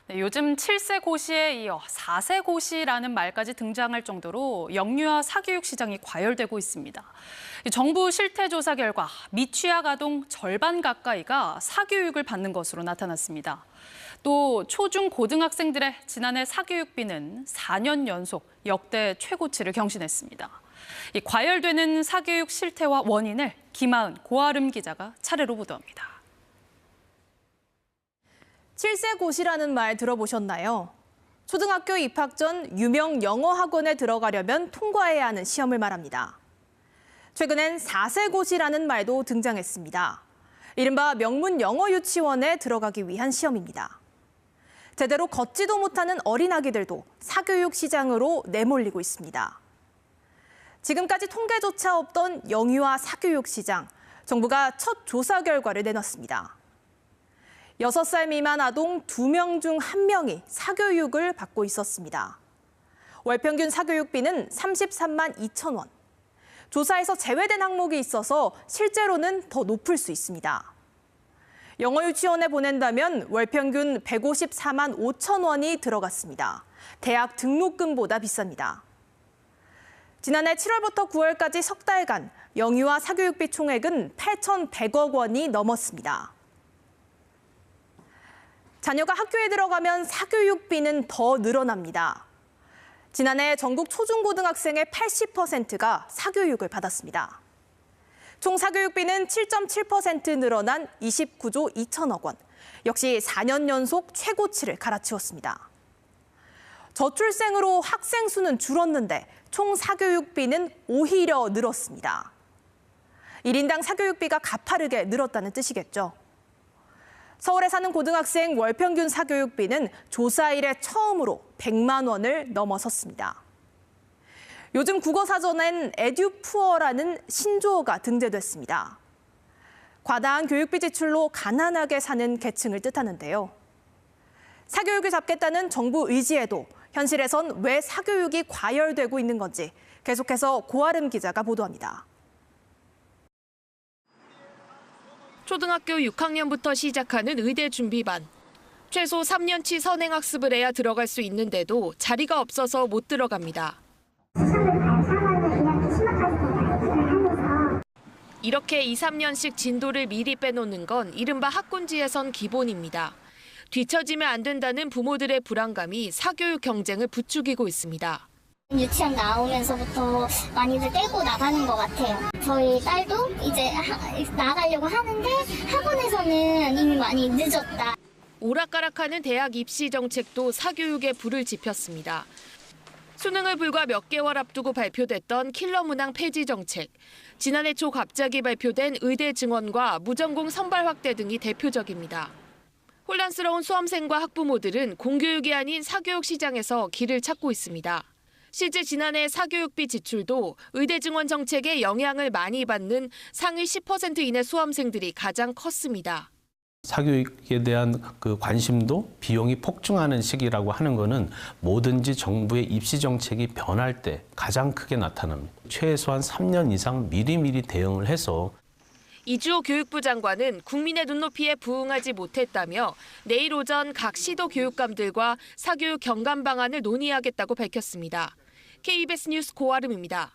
네, 요즘 7세 고시에 이어 4세 고시라는 말까지 등장할 정도로 영유아 사교육 시장이 과열되고 있습니다. 정부 실태조사 결과 미취학 아동 절반 가까이가 사교육을 받는 것으로 나타났습니다. 또 초중 고등학생들의 지난해 사교육비는 4년 연속 역대 최고치를 경신했습니다. 이 과열되는 사교육 실태와 원인을 김하은, 고아름 기자가 차례로 보도합니다. 7세 고시라는 말 들어보셨나요? 초등학교 입학 전 유명 영어 학원에 들어가려면 통과해야 하는 시험을 말합니다. 최근엔 4세 고시라는 말도 등장했습니다. 이른바 명문 영어 유치원에 들어가기 위한 시험입니다. 제대로 걷지도 못하는 어린아기들도 사교육 시장으로 내몰리고 있습니다. 지금까지 통계조차 없던 영유아 사교육 시장, 정부가 첫 조사 결과를 내놨습니다. 6살 미만 아동 2명 중 1명이 사교육을 받고 있었습니다. 월 평균 사교육비는 33만 2천 원. 조사에서 제외된 항목이 있어서 실제로는 더 높을 수 있습니다. 영어 유치원에 보낸다면 월 평균 154만 5천 원이 들어갔습니다. 대학 등록금보다 비쌉니다. 지난해 7월부터 9월까지 석 달간 영유아 사교육비 총액은 8,100억 원이 넘었습니다. 자녀가 학교에 들어가면 사교육비는 더 늘어납니다. 지난해 전국 초중고등학생의 80%가 사교육을 받았습니다. 총 사교육비는 7.7% 늘어난 29조 2천억 원. 역시 4년 연속 최고치를 갈아치웠습니다. 저출생으로 학생 수는 줄었는데 총 사교육비는 오히려 늘었습니다. 1인당 사교육비가 가파르게 늘었다는 뜻이겠죠. 서울에 사는 고등학생 월 평균 사교육비는 조사 이래 처음으로 100만 원을 넘어섰습니다. 요즘 국어사전엔 에듀푸어라는 신조어가 등재됐습니다. 과다한 교육비 지출로 가난하게 사는 계층을 뜻하는데요. 사교육을 잡겠다는 정부 의지에도 현실에선 왜 사교육이 과열되고 있는 건지 계속해서 고아름 기자가 보도합니다. 초등학교 6학년부터 시작하는 의대 준비반. 최소 3년치 선행학습을 해야 들어갈 수 있는데도 자리가 없어서 못 들어갑니다. 이렇게 2, 3년씩 진도를 미리 빼놓는 건 이른바 학군지에선 기본입니다. 뒤처지면 안 된다는 부모들의 불안감이 사교육 경쟁을 부추기고 있습니다. 유치원 나오면서부터 많이들 떼고 나가는 것 같아요. 저희 딸도 이제 나가려고 하는데 학원에서는 이미 많이 늦었다. 오락가락하는 대학 입시 정책도 사교육에 불을 지폈습니다. 수능을 불과 몇 개월 앞두고 발표됐던 킬러 문항 폐지 정책. 지난해 초 갑자기 발표된 의대 증원과 무전공 선발 확대 등이 대표적입니다. 혼란스러운 수험생과 학부모들은 공교육이 아닌 사교육 시장에서 길을 찾고 있습니다. 실제 지난해 사교육비 지출도 의대 증원 정책에 영향을 많이 받는 상위 10% 이내 수험생들이 가장 컸습니다. 사교육에 대한 관심도 비용이 폭증하는 시기라고 하는 것은 뭐든지 정부의 입시 정책이 변할 때 가장 크게 나타납니다. 최소한 3년 이상 미리미리 대응을 해서 이주호 교육부 장관은 국민의 눈높이에 부응하지 못했다며 내일 오전 각 시도 교육감들과 사교육 경감 방안을 논의하겠다고 밝혔습니다. KBS 뉴스 고아름입니다.